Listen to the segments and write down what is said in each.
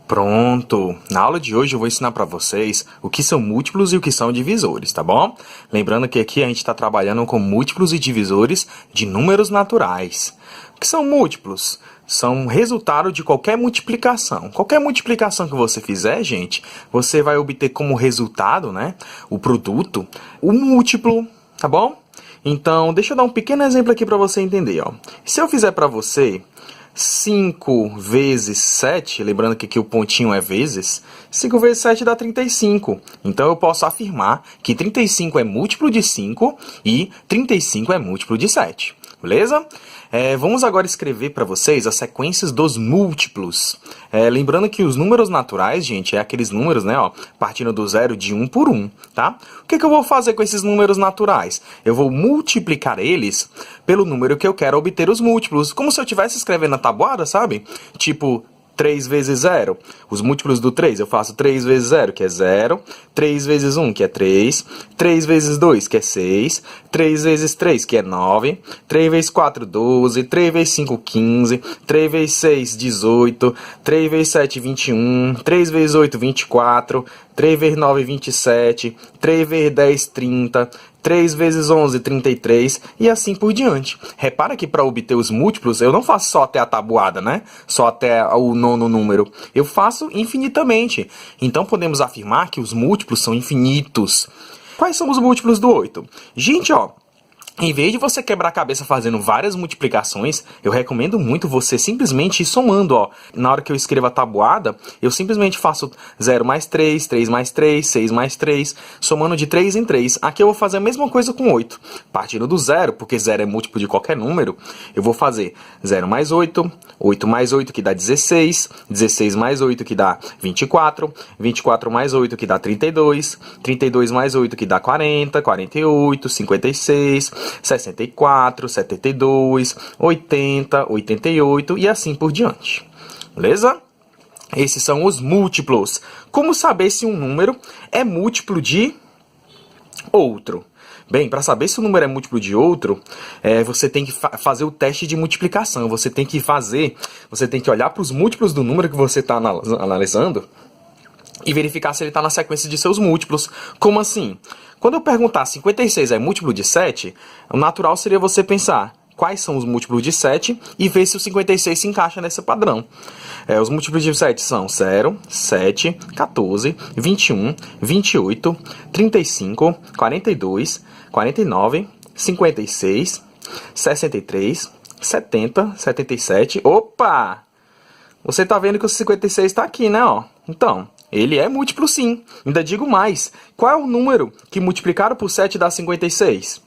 Pronto! Na aula de hoje eu vou ensinar para vocês o que são múltiplos e o que são divisores, tá bom? Lembrando que aqui a gente está trabalhando com múltiplos e divisores de números naturais. O que são múltiplos? São resultado de qualquer multiplicação. Qualquer multiplicação que você fizer, gente, você vai obter como resultado, né, o produto, o múltiplo, tá bom? Então, deixa eu dar um pequeno exemplo aqui para você entender, ó. Se eu fizer para você 5 vezes 7, lembrando que aqui o pontinho é vezes, 5 vezes 7 dá 35. Então, eu posso afirmar que 35 é múltiplo de 5 e 35 é múltiplo de 7. Beleza? Vamos agora escrever para vocês as sequências dos múltiplos. Lembrando que os números naturais, gente, é aqueles números, né, ó, partindo do zero de 1 por 1, tá? O que eu vou fazer com esses números naturais? Eu vou multiplicar eles pelo número que eu quero obter os múltiplos, como se eu estivesse escrevendo na tabuada, sabe? Tipo, 3 vezes 0, os múltiplos do 3, eu faço 3 vezes 0, que é 0, 3 vezes 1, que é 3, 3 vezes 2, que é 6, 3 vezes 3, que é 9, 3 vezes 4, 12, 3 vezes 5, 15, 3 vezes 6, 18, 3 vezes 7, 21, 3 vezes 8, 24, 3 vezes 9, 27, 3 vezes 10, 30, 3 vezes 11, 33 e assim por diante. Repara que para obter os múltiplos, eu não faço só até a tabuada, né? Só até o nono número. Eu faço infinitamente. Então podemos afirmar que os múltiplos são infinitos. Quais são os múltiplos do 8? Gente, ó, em vez de você quebrar a cabeça fazendo várias multiplicações, eu recomendo muito você simplesmente ir somando, ó. Na hora que eu escrevo a tabuada, eu simplesmente faço 0 mais 3, 3 mais 3, 6 mais 3, somando de 3 em 3. Aqui eu vou fazer a mesma coisa com 8. Partindo do 0, porque 0 é múltiplo de qualquer número, eu vou fazer 0 mais 8, 8 mais 8 que dá 16, 16 mais 8 que dá 24, 24 mais 8 que dá 32, 32 mais 8 que dá 40, 48, 56... 64, 72, 80, 88 e assim por diante. Beleza? Esses são os múltiplos. Como saber se um número é múltiplo de outro? Bem, para saber se o número é múltiplo de outro, você tem que fazer o teste de multiplicação. Você tem que olhar para os múltiplos do número que você está analisando e verificar se ele está na sequência de seus múltiplos. Como assim? Quando eu perguntar 56 é múltiplo de 7, o natural seria você pensar quais são os múltiplos de 7 e ver se o 56 se encaixa nesse padrão. Os múltiplos de 7 são 0, 7, 14, 21, 28, 35, 42, 49, 56, 63, 70, 77. Opa! Você está vendo que o 56 está aqui, né? Ó. Então, ele é múltiplo sim. Ainda digo mais. Qual é o número que multiplicado por 7 dá 56?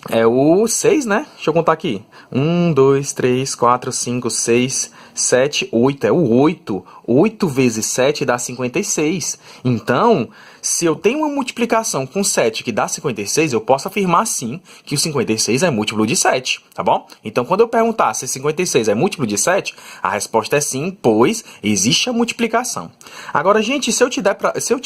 É o 6, né? Deixa eu contar aqui. 1, 2, 3, 4, 5, 6, 7, 8. É o 8. 8 vezes 7 dá 56. Então, se eu tenho uma multiplicação com 7 que dá 56, eu posso afirmar sim que o 56 é múltiplo de 7, tá bom? Então, quando eu perguntar se 56 é múltiplo de 7, a resposta é sim, pois existe a multiplicação. Agora, gente, se eu te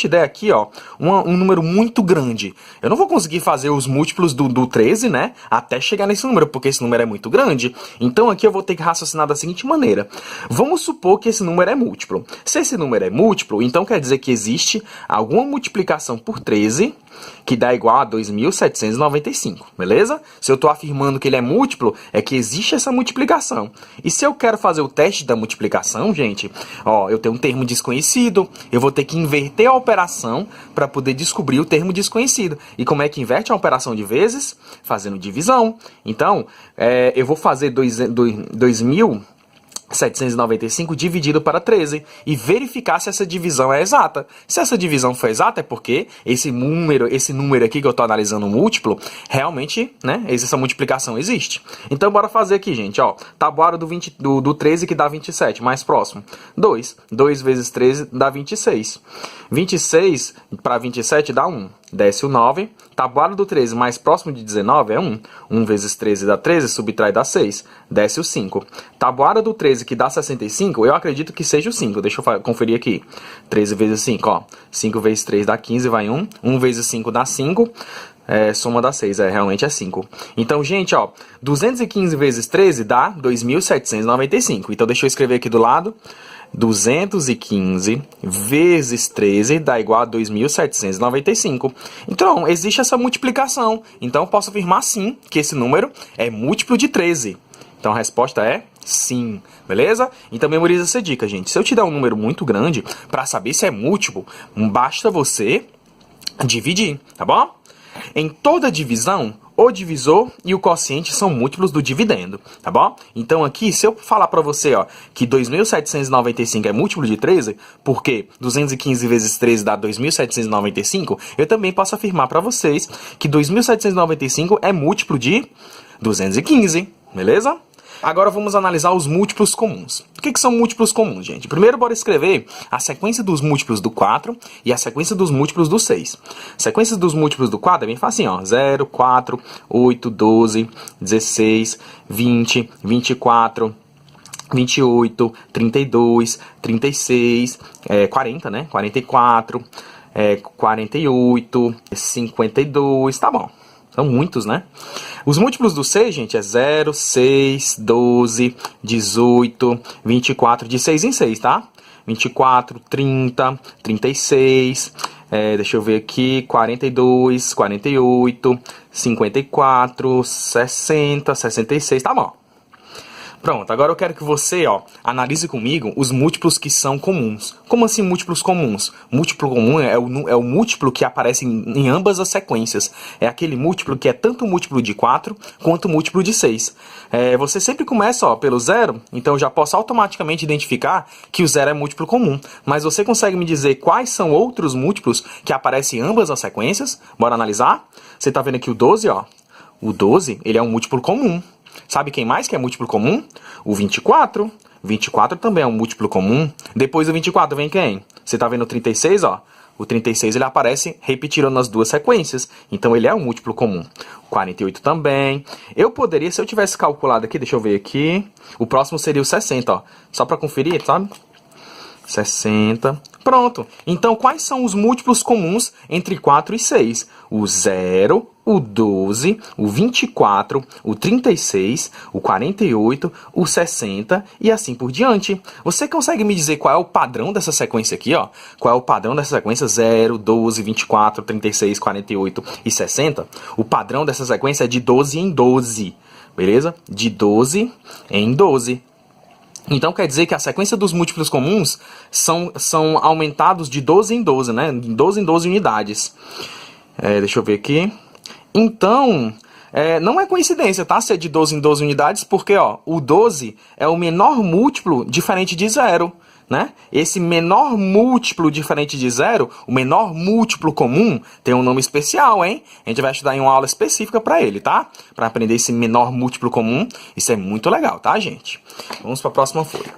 der aqui, ó, um número muito grande, eu não vou conseguir fazer os múltiplos do 13, né, até chegar nesse número, porque esse número é muito grande. Então, aqui eu vou ter que raciocinar da seguinte maneira. Vamos supor que esse número é múltiplo. Se esse número é múltiplo, então quer dizer que existe alguma multiplicação por 13 que dá igual a 2.795, beleza? Se eu estou afirmando que ele é múltiplo, é que existe essa multiplicação. E se eu quero fazer o teste da multiplicação, gente, ó, eu tenho um termo desconhecido, eu vou ter que inverter a operação para poder descobrir o termo desconhecido. E como é que inverte a operação de vezes? Fazendo divisão. Então, eu vou fazer 2.795 dividido para 13 e verificar se essa divisão é exata. Se essa divisão for exata, é porque esse número aqui que eu estou analisando, o múltiplo, realmente, né, essa multiplicação existe. Então, bora fazer aqui, gente, ó, tabuada do 13 que dá 27, mais próximo. 2 vezes 13 dá 26. 26 para 27 dá 1. Desce o 9. Tabuada do 13 mais próximo de 19 é 1. 1 vezes 13 dá 13, subtrai dá 6. Desce o 5. Tabuada do 13 que dá 65, eu acredito que seja o 5. Deixa eu conferir aqui. 13 vezes 5, ó. 5 vezes 3 dá 15, vai 1. 1 vezes 5 dá 5. Soma das 6, realmente é 5. Então, gente, ó, 215 vezes 13 dá 2.795. Então, deixa eu escrever aqui do lado. 215 vezes 13 dá igual a 2.795. Então, existe essa multiplicação. Então, eu posso afirmar sim que esse número é múltiplo de 13. Então, a resposta é sim, beleza? Então, memoriza essa dica, gente. Se eu te der um número muito grande, para saber se é múltiplo, basta você dividir, tá bom? Em toda divisão, o divisor e o quociente são múltiplos do dividendo, tá bom? Então aqui, se eu falar para você, ó, que 2.795 é múltiplo de 13, porque 215 vezes 13 dá 2.795, eu também posso afirmar para vocês que 2.795 é múltiplo de 215, beleza? Agora vamos analisar os múltiplos comuns. O que são múltiplos comuns, gente? Primeiro, bora escrever a sequência dos múltiplos do 4 e a sequência dos múltiplos do 6. Sequência dos múltiplos do 4 é bem facinho, ó. 0, 4, 8, 12, 16, 20, 24... 28, 32, 36, 40, né? 44, 48, 52, tá bom. São muitos, né? Os múltiplos do 6, gente, é 0, 6, 12, 18, 24, de 6 em 6, tá? 24, 30, 36, deixa eu ver aqui, 42, 48, 54, 60, 66, tá bom. Pronto, agora eu quero que você, ó, analise comigo os múltiplos que são comuns. Como assim múltiplos comuns? Múltiplo comum é o múltiplo que aparece em ambas as sequências. É aquele múltiplo que é tanto múltiplo de 4 quanto múltiplo de 6. Você sempre começa, ó, pelo 0, então eu já posso automaticamente identificar que o 0 é múltiplo comum. Mas você consegue me dizer quais são outros múltiplos que aparecem em ambas as sequências? Bora analisar? Você tá vendo aqui o 12, ó. O 12, ele é um múltiplo comum. Sabe quem mais que é múltiplo comum? O 24. 24 também é um múltiplo comum. Depois do 24 vem quem? Você tá vendo o 36, ó? O 36 ele aparece repetindo nas duas sequências. Então ele é um múltiplo comum. O 48 também. Eu poderia, se eu tivesse calculado aqui, deixa eu ver aqui. O próximo seria o 60, ó. Só pra conferir, sabe? 60. Pronto. Então, quais são os múltiplos comuns entre 4 e 6? O 0, o 12, o 24, o 36, o 48, o 60 e assim por diante. Você consegue me dizer qual é o padrão dessa sequência aqui, ó? Qual é o padrão dessa sequência? 0, 12, 24, 36, 48 e 60? O padrão dessa sequência é de 12 em 12, beleza? De 12 em 12. Então, quer dizer que a sequência dos múltiplos comuns são aumentados de 12 em 12, né? De 12 em 12 unidades. Deixa eu ver aqui. Então, não é coincidência, tá? Ser de 12 em 12 unidades, porque, ó, o 12 é o menor múltiplo diferente de 0, né? Esse menor múltiplo diferente de 0, o menor múltiplo comum, tem um nome especial, hein? A gente vai estudar em uma aula específica para ele, tá? Para aprender esse menor múltiplo comum. Isso é muito legal, tá, gente? Vamos para a próxima folha.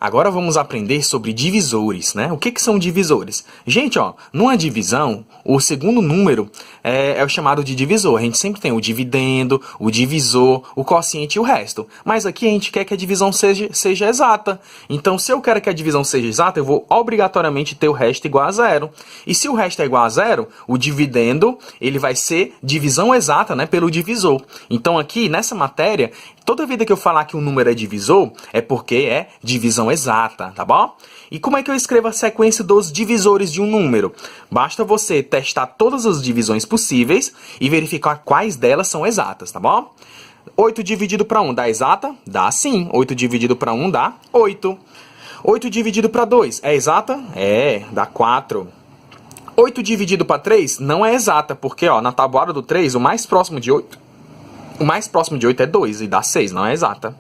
Agora vamos aprender sobre divisores, né? O que são divisores? Gente, ó, numa divisão, o segundo número é o chamado de divisor. A gente sempre tem o dividendo, o divisor, o quociente e o resto. Mas aqui a gente quer que a divisão seja exata. Então, se eu quero que a divisão seja exata, eu vou obrigatoriamente ter o resto igual a 0. E se o resto é igual a 0, o dividendo ele vai ser divisão exata, né, pelo divisor. Então, aqui, nessa matéria, toda vida que eu falar que um número é divisor, é porque é divisão exata, tá bom? E como é que eu escrevo a sequência dos divisores de um número? Basta você testar todas as divisões possíveis e verificar quais delas são exatas, tá bom? 8 dividido para 1 dá exata? Dá sim. 8 dividido para 1 dá 8. 8 dividido para 2 é exata? Dá 4. 8 dividido para 3 não é exata, porque ó, na tabuada do 3, o mais próximo de 8 é 2 e dá 6, não é exata.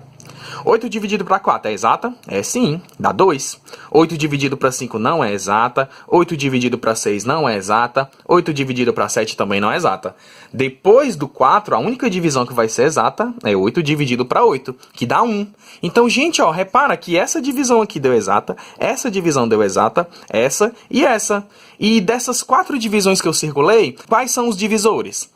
8 dividido para 4 é exata? É sim, dá 2. 8 dividido para 5 não é exata. 8 dividido para 6 não é exata. 8 dividido para 7 também não é exata. Depois do 4, a única divisão que vai ser exata é 8 dividido para 8, que dá 1. Então, gente, ó, repara que essa divisão aqui deu exata, essa divisão deu exata, essa e essa. E dessas 4 divisões que eu circulei, quais são os divisores?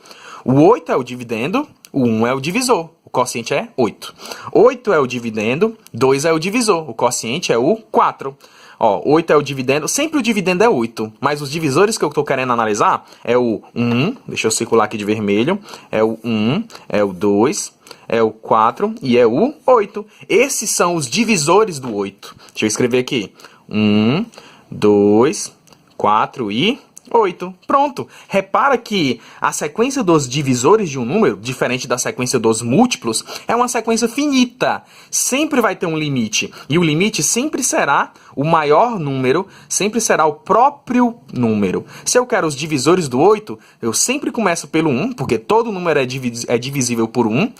O 8 é o dividendo, o 1 é o divisor. O quociente é 8. 8 é o dividendo, 2 é o divisor. O quociente é o 4. Ó, 8 é o dividendo, sempre o dividendo é 8, mas os divisores que eu estou querendo analisar é o 1, deixa eu circular aqui de vermelho, é o 1, é o 2, é o 4 e é o 8. Esses são os divisores do 8. Deixa eu escrever aqui. 1, 2, 4 e 8. Pronto. Repara que a sequência dos divisores de um número, diferente da sequência dos múltiplos, é uma sequência finita. Sempre vai ter um limite. E o limite sempre será o maior número, sempre será o próprio número. Se eu quero os divisores do 8, eu sempre começo pelo 1, porque todo número é divisível por 1.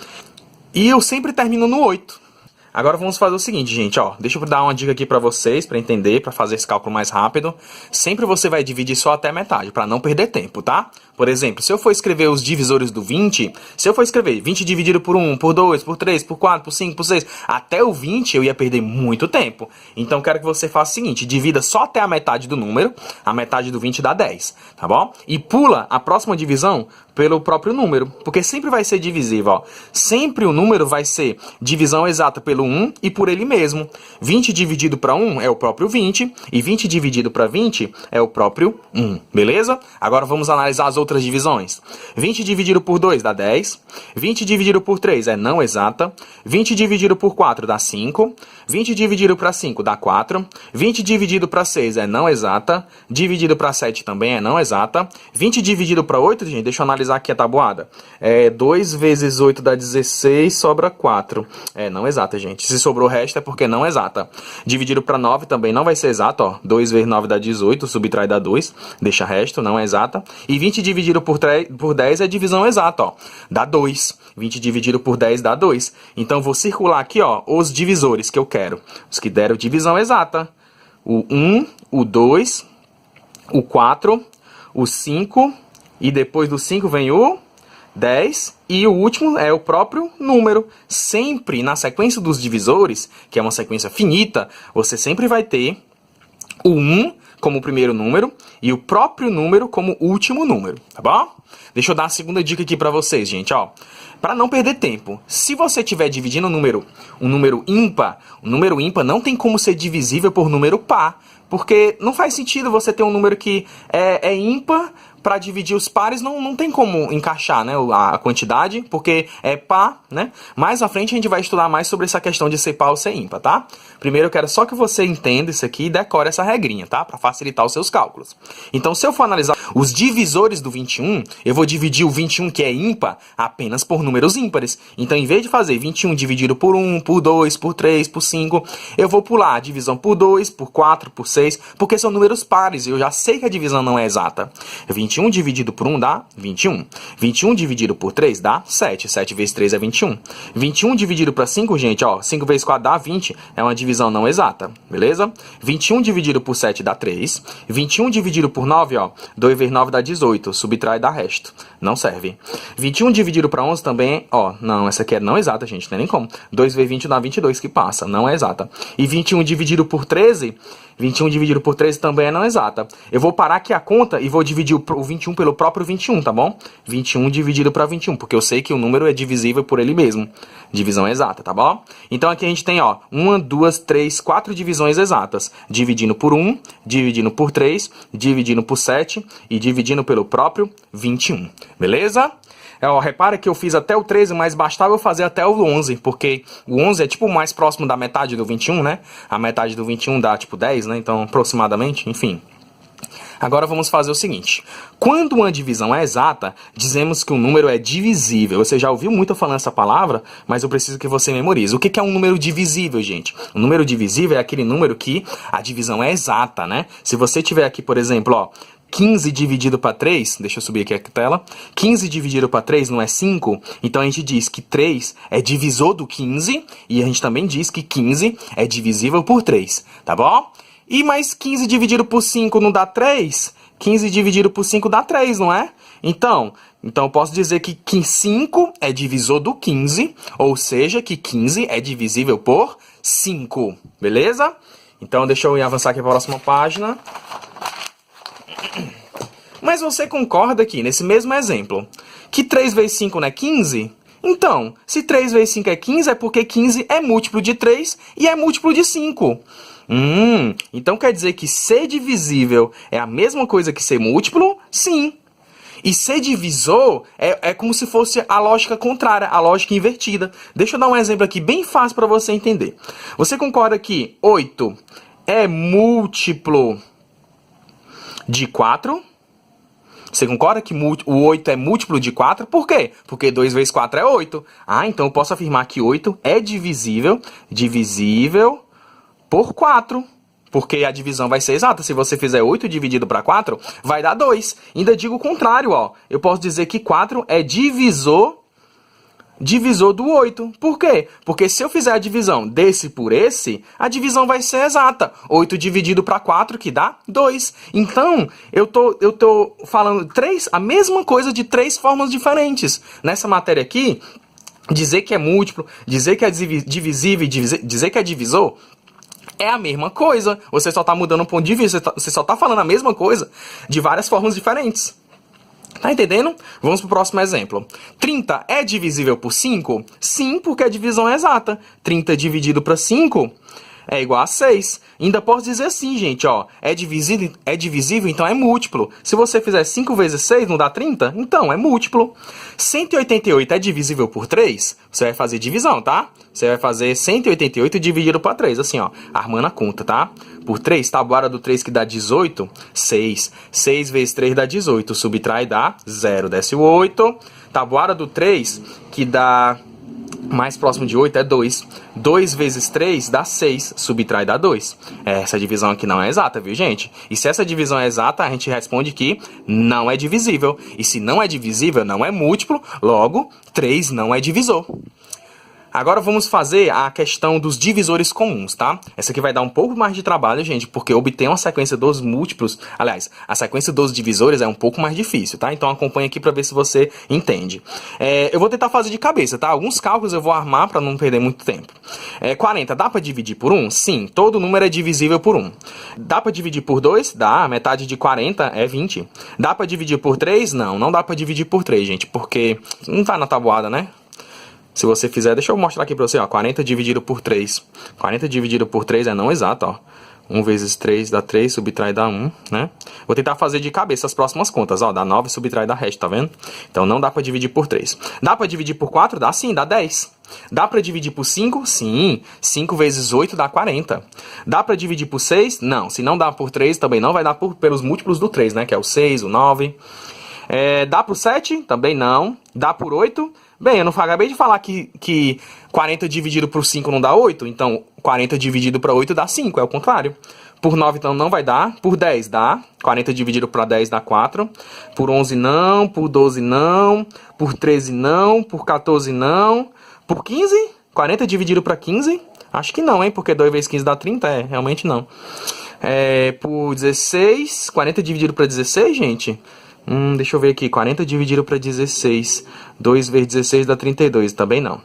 E eu sempre termino no 8. Agora vamos fazer o seguinte, gente, ó. Deixa eu dar uma dica aqui pra vocês, pra entender, pra fazer esse cálculo mais rápido. Sempre você vai dividir só até metade, pra não perder tempo, tá? Por exemplo, se eu for escrever os divisores do 20, se eu for escrever 20 dividido por 1, por 2, por 3, por 4, por 5, por 6, até o 20 eu ia perder muito tempo. Então, quero que você faça o seguinte, divida só até a metade do número, a metade do 20 dá 10, tá bom? E pula a próxima divisão pelo próprio número, porque sempre vai ser divisível, ó. Sempre o número vai ser divisão exata pelo 1 e por ele mesmo. 20 dividido para 1 é o próprio 20, e 20 dividido para 20 é o próprio 1, beleza? Agora vamos analisar as outras divisões. 20 dividido por 2 dá 10, 20 dividido por 3 é não exata, 20 dividido por 4 dá 5, 20 dividido para 5 dá 4, 20 dividido para 6 é não exata, dividido para 7 também é não exata, 20 dividido para 8, gente, deixa eu analisar aqui a tabuada. 2 vezes 8 dá 16, sobra 4. Não exata, gente. Se sobrou o resto é porque não exata. Dividido para 9 também não vai ser exato, ó. 2 vezes 9 dá 18, subtrai dá 2, deixa resto, não é exata. E 20 dividido por 10 é divisão exata, ó. Dá 2. 20 dividido por 10 dá 2. Então, vou circular aqui, ó, os divisores que eu quero. Os que deram divisão exata. O 1, o 2, o 4, o 5... E depois do 5 vem o 10. E o último é o próprio número. Sempre na sequência dos divisores, que é uma sequência finita, você sempre vai ter o 1 como o primeiro número e o próprio número como último número, tá bom? Deixa eu dar a segunda dica aqui pra vocês, gente, ó. Para não perder tempo, se você estiver dividindo um número ímpar, o número ímpar não tem como ser divisível por número par, porque não faz sentido você ter um número que é ímpar. Para dividir os pares não tem como encaixar, né, a quantidade, porque é par, né? Mais à frente a gente vai estudar mais sobre essa questão de ser par ou ser ímpar, tá? Primeiro eu quero só que você entenda isso aqui e decore essa regrinha, tá? Para facilitar os seus cálculos. Então, se eu for analisar os divisores do 21, eu vou dividir o 21 que é ímpar apenas por números ímpares. Então, em vez de fazer 21 dividido por 1, por 2, por 3, por 5, eu vou pular a divisão por 2, por 4, por 6, porque são números pares e eu já sei que a divisão não é exata. 21 dividido por 1 dá 21. 21 dividido por 3 dá 7. 7 vezes 3 é 21. 21 dividido para 5, gente, ó, 5 vezes 4 dá 20. É uma divisão não exata, beleza? 21 dividido por 7 dá 3. 21 dividido por 9, ó, 2 vezes 9 dá 18. Subtrai dá resto. Não serve. 21 dividido para 11 também, ó, não, essa aqui é não exata, gente, não tem nem como. 2 vezes 20 dá 22, que passa, não é exata. E 21 dividido por 13... 21 dividido por 13 também é não exata. Eu vou parar aqui a conta e vou dividir o 21 pelo próprio 21, tá bom? 21 dividido para 21, porque eu sei que o número é divisível por ele mesmo. Divisão exata, tá bom? Então aqui a gente tem, ó, 1, 2, 3, 4 divisões exatas. Dividindo por 1, dividindo por 3, dividindo por 7 e dividindo pelo próprio 21. Beleza? Repara que eu fiz até o 13, mas bastava eu fazer até o 11, porque o 11 é tipo mais próximo da metade do 21, né? A metade do 21 dá tipo 10, né? Então, aproximadamente, enfim. Agora vamos fazer o seguinte. Quando uma divisão é exata, dizemos que o número é divisível. Você já ouviu muito eu falando essa palavra, mas eu preciso que você memorize. O que é um número divisível, gente? O número divisível é aquele número que a divisão é exata, né? Se você tiver aqui, por exemplo, ó, 15 dividido para 3, deixa eu subir aqui a tela, 15 dividido para 3 não é 5, então a gente diz que 3 é divisor do 15, e a gente também diz que 15 é divisível por 3, tá bom? E mais 15 dividido por 5 não dá 3? 15 dividido por 5 dá 3, não é? Então eu posso dizer que 5 é divisor do 15, ou seja, que 15 é divisível por 5, beleza? Então deixa eu avançar aqui para a próxima página. Mas você concorda aqui, nesse mesmo exemplo, que 3 vezes 5 não é 15? Então, se 3 vezes 5 é 15, é porque 15 é múltiplo de 3 e é múltiplo de 5. Então quer dizer que ser divisível é a mesma coisa que ser múltiplo? Sim. E ser divisor é como se fosse a lógica contrária, a lógica invertida. Deixa eu dar um exemplo aqui bem fácil para você entender. Você concorda que 8 é múltiplo de 4? Você concorda que o 8 é múltiplo de 4? Por quê? Porque 2 vezes 4 é 8. Então eu posso afirmar que 8 é divisível por 4. Porque a divisão vai ser exata. Se você fizer 8 dividido para 4, vai dar 2. Ainda digo o contrário, ó. Eu posso dizer que 4 é divisor do 8. Por quê? Porque se eu fizer a divisão desse por esse, a divisão vai ser exata. 8 dividido para 4, que dá 2. Então, eu tô falando a mesma coisa de 3 formas diferentes. Nessa matéria aqui, dizer que é múltiplo, dizer que é divisível e dizer que é divisor, é a mesma coisa. Você só está mudando o ponto de vista. Você só está falando a mesma coisa de várias formas diferentes. Tá entendendo? Vamos para o próximo exemplo. 30 é divisível por 5? Sim, porque a divisão é exata. 30 dividido para 5 é igual a 6. Ainda posso dizer assim, gente, ó. É divisível, então é múltiplo. Se você fizer 5 vezes 6, não dá 30? Então, é múltiplo. 188 é divisível por 3? Você vai fazer divisão, tá? Você vai fazer 188 dividido por 3, assim, ó. Armando a conta, tá? Por 3, tabuada do 3 que dá 18, 6. 6 vezes 3 dá 18. Subtrai dá 0, desce o 8. Tabuada do 3 que dá mais próximo de 8 é 2. 2 vezes 3 dá 6. Subtrai dá 2. Essa divisão aqui não é exata, viu, gente? E se essa divisão é exata, a gente responde que não é divisível. E se não é divisível, não é múltiplo. Logo, 3 não é divisor. Agora vamos fazer a questão dos divisores comuns, tá? Essa aqui vai dar um pouco mais de trabalho, gente, porque obter uma sequência dos múltiplos... Aliás, a sequência dos divisores é um pouco mais difícil, tá? Então acompanha aqui para ver se você entende. Eu vou tentar fazer de cabeça, tá? Alguns cálculos eu vou armar para não perder muito tempo. 40, dá para dividir por 1? Sim, todo número é divisível por 1. Dá para dividir por 2? Dá, metade de 40 é 20. Dá para dividir por 3? Não, não dá para dividir por 3, gente, porque não tá na tabuada, né? Se você fizer, deixa eu mostrar aqui pra você, ó, 40 dividido por 3. 40 dividido por 3 é não exato, ó. 1 vezes 3 dá 3, subtrai dá 1, né? Vou tentar fazer de cabeça as próximas contas, ó, dá 9, subtrai dá resto, tá vendo? Então não dá pra dividir por 3. Dá pra dividir por 4? Dá sim, dá 10. Dá pra dividir por 5? Sim. 5 vezes 8 dá 40. Dá pra dividir por 6? Não. Se não dá por 3, também não vai dar pelos múltiplos do 3, né? Que é o 6, o 9. Dá por 7? Também não. Dá por 8? Bem, eu não acabei de falar que 40 dividido por 5 não dá 8, então 40 dividido para 8 dá 5, é o contrário. Por 9 então não vai dar, por 10 dá, 40 dividido para 10 dá 4, por 11 não, por 12 não, por 13 não, por 14 não, por 15? 40 dividido para 15? Acho que não, hein, porque 2 vezes 15 dá 30, realmente não. Por 16, 40 dividido para 16, gente... deixa eu ver aqui, 40 dividido para 16, 2 vezes 16 dá 32, também não.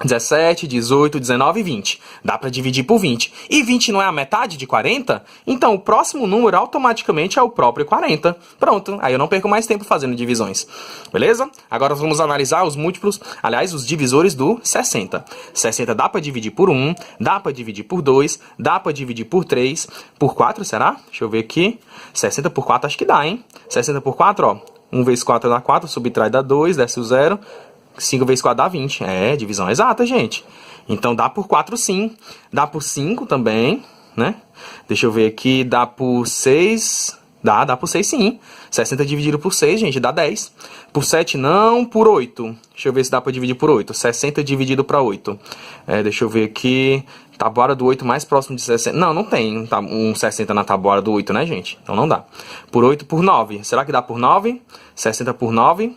17, 18, 19 e 20. Dá para dividir por 20. E 20 não é a metade de 40? Então o próximo número automaticamente é o próprio 40. Pronto, aí eu não perco mais tempo fazendo divisões. Beleza? Agora vamos analisar os múltiplos, aliás, os divisores do 60. 60 dá para dividir por 1, dá para dividir por 2, dá para dividir por 3, por 4, será? Deixa eu ver aqui. 60 por 4 acho que dá, hein? 60 por 4, ó. 1 vezes 4 dá 4, subtrai dá 2, desce o 0. 5 vezes 4 dá 20. Divisão exata, gente. Então dá por 4 sim. Dá por 5 também, né? Deixa eu ver aqui. Dá por 6. Dá por 6 sim. 60 dividido por 6, gente, dá 10. Por 7 não, por 8. Deixa eu ver se dá para dividir por 8. 60 dividido para 8. Deixa eu ver aqui. Tabuada do 8 mais próximo de 60. Não, não tem um 60 na tabuada do 8, né, gente? Então não dá. Por 8 por 9. Será que dá por 9? 60 por 9.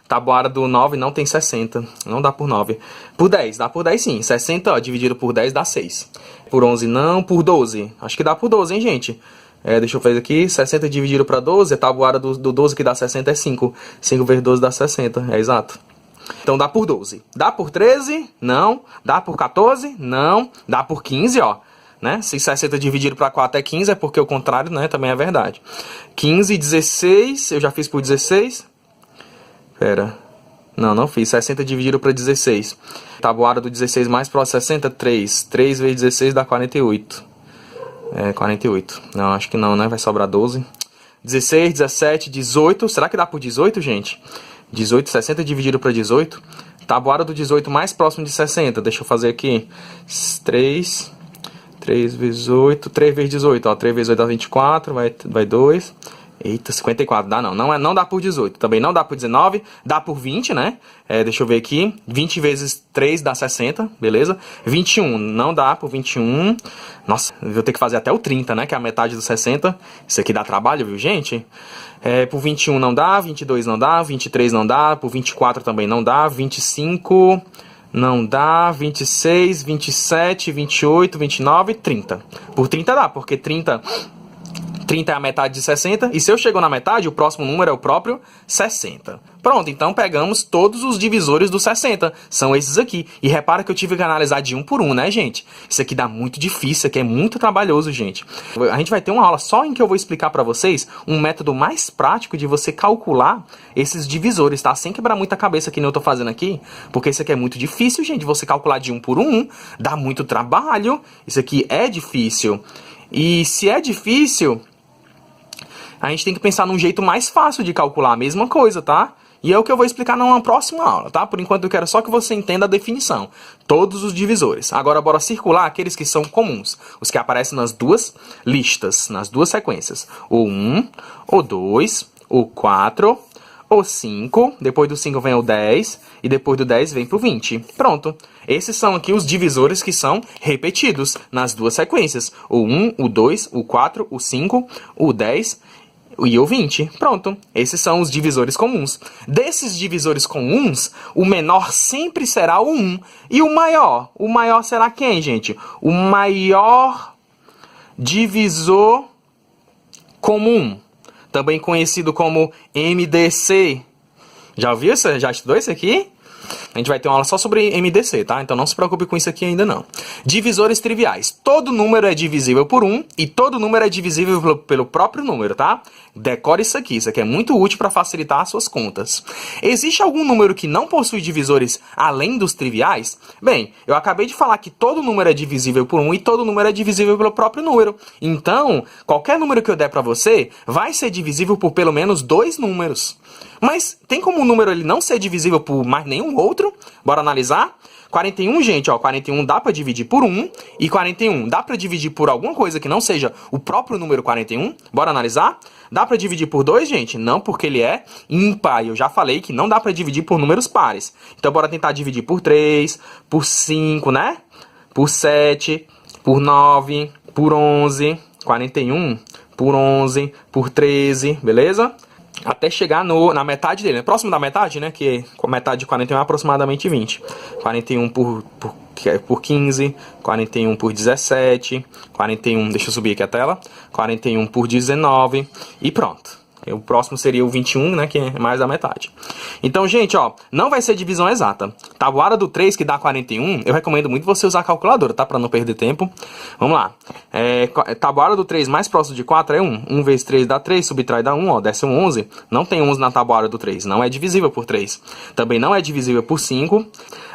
Tabuada do 9 não tem 60. Não dá por 9. Por 10. Dá por 10 sim. 60, ó, dividido por 10 dá 6. Por 11 não. Por 12. Acho que dá por 12, hein, gente? Deixa eu fazer aqui. 60 dividido para 12. A tabuada do 12 que dá 60 é 5. 5 vezes 12 dá 60. É exato. Então dá por 12. Dá por 13? Não. Dá por 14? Não. Dá por 15, ó. Né? Se 60 dividido para 4 é 15, é porque o contrário, né, também é verdade. 15, 16. Eu já fiz por 16. Pera. Não, não fiz. 60 dividido para 16. Tabuada do 16 mais próximo 60, 3. 3 vezes 16 dá 48. É, 48. Não, acho que não, né? Vai sobrar 12. 16, 17, 18. Será que dá por 18, gente? 18, 60 dividido para 18. Tabuada do 18 mais próximo de 60. Deixa eu fazer aqui. 3 vezes 8. 3 vezes 18. Ó, 3 vezes 8 dá 24. Vai 2. Eita, 54. Dá não. Não dá por 18. Também não dá por 19. Dá por 20, né? Deixa eu ver aqui. 20 vezes 3 dá 60. Beleza? 21. Não dá por 21. Nossa, vou ter que fazer até o 30, né? Que é a metade dos 60. Isso aqui dá trabalho, viu, gente? Por 21 não dá. 22 não dá. 23 não dá. Por 24 também não dá. 25... não dá. 26, 27, 28, 29, 30. Por 30 dá, porque 30 é a metade de 60. E se eu chego na metade, o próximo número é o próprio 60. Pronto, então pegamos todos os divisores do 60. São esses aqui. E repara que eu tive que analisar de um por um, né, gente? Isso aqui dá muito difícil, isso aqui é muito trabalhoso, gente. A gente vai ter uma aula só em que eu vou explicar para vocês um método mais prático de você calcular esses divisores, tá? Sem quebrar muita cabeça que nem eu tô fazendo aqui. Porque isso aqui é muito difícil, gente. Você calcular de um por um dá muito trabalho. Isso aqui é difícil. E se é difícil, a gente tem que pensar num jeito mais fácil de calcular a mesma coisa, tá? E é o que eu vou explicar numa próxima aula, tá? Por enquanto eu quero só que você entenda a definição. Todos os divisores. Agora bora circular aqueles que são comuns. Os que aparecem nas duas listas, nas duas sequências. O 1, o 2, o 4, o 5. Depois do 5 vem o 10. E depois do 10 vem pro 20. Pronto. Esses são aqui os divisores que são repetidos nas duas sequências. O 1, o 2, o 4, o 5, o 10 e o 20. Pronto. Esses são os divisores comuns. Desses divisores comuns, o menor sempre será o 1. E o maior? O maior será quem, gente? O maior divisor comum. Também conhecido como MDC. Já ouviu isso? Já estudou isso aqui? A gente vai ter uma aula só sobre MDC, tá? Então não se preocupe com isso aqui ainda não. Divisores triviais. Todo número é divisível por 1 e todo número é divisível pelo próprio número, tá? Decore isso aqui é muito útil para facilitar as suas contas. Existe algum número que não possui divisores além dos triviais? Bem, eu acabei de falar que todo número é divisível por 1 e todo número é divisível pelo próprio número. Então, qualquer número que eu der para você vai ser divisível por pelo menos 2 números. Mas tem como um número ele não ser divisível por mais nenhum outro? Bora analisar? 41, gente, ó, 41 dá para dividir por 1 e 41 dá para dividir por alguma coisa que não seja o próprio número 41? Bora analisar? Dá para dividir por 2, gente? Não, porque ele é ímpar. Eu já falei que não dá para dividir por números pares. Então bora tentar dividir por 3, por 5, né? Por 7, por 9, por 11, 41, por 11, por 13, beleza? Até chegar na metade dele, né? Próximo da metade, né? Que a metade de 41 é aproximadamente 20. 41 por 15, 41 por 17, 41, deixa eu subir aqui a tela, 41 por 19 e pronto. O próximo seria o 21, né, que é mais da metade. Então, gente, ó, não vai ser divisão exata. Tabuada do 3, que dá 41, eu recomendo muito você usar a calculadora, tá? Pra não perder tempo. Vamos lá. Tabuada do 3 mais próximo de 4 é 1. 1 vezes 3 dá 3, subtrai dá 1, ó, desce um 11. Não tem 11 na tabuada do 3, não é divisível por 3. Também não é divisível por 5.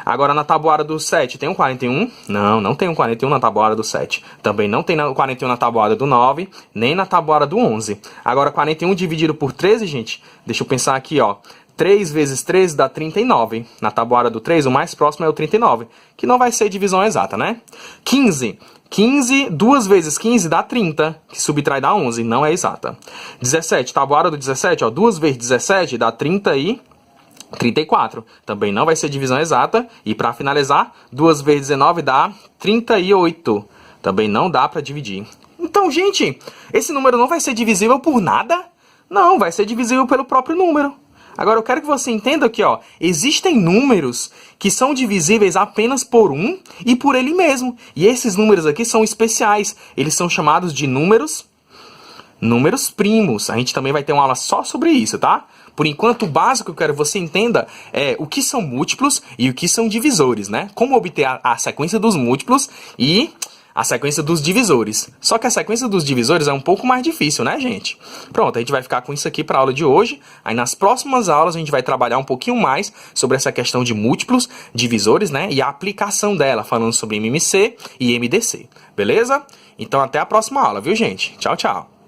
Agora, na tabuada do 7, tem um 41? Não, não tem um 41 na tabuada do 7. Também não tem 41 na tabuada do 9, nem na tabuada do 11. Agora, 41 dividido por 13, gente, deixa eu pensar aqui, ó. 3 vezes 13 dá 39. Na tabuada do 3, o mais próximo é o 39, que não vai ser divisão exata, né? 15. 15, 2 vezes 15 dá 30, que subtrai dá 11, não é exata. 17, tabuada do 17, ó, 2 vezes 17 dá 34. Também não vai ser divisão exata. E para finalizar, 2 vezes 19 dá 38. Também não dá para dividir. Então, gente, esse número não vai ser divisível por nada? Não, vai ser divisível pelo próprio número. Agora, eu quero que você entenda que, ó, existem números que são divisíveis apenas por 1 e por ele mesmo. E esses números aqui são especiais. Eles são chamados de números primos. A gente também vai ter uma aula só sobre isso, tá? Por enquanto, o básico que eu quero que você entenda é o que são múltiplos e o que são divisores, né? Como obter a sequência dos múltiplos e a sequência dos divisores. Só que a sequência dos divisores é um pouco mais difícil, né, gente? Pronto, a gente vai ficar com isso aqui para a aula de hoje. Aí nas próximas aulas a gente vai trabalhar um pouquinho mais sobre essa questão de múltiplos, divisores, né? E a aplicação dela, falando sobre MMC e MDC. Beleza? Então até a próxima aula, viu, gente? Tchau, tchau.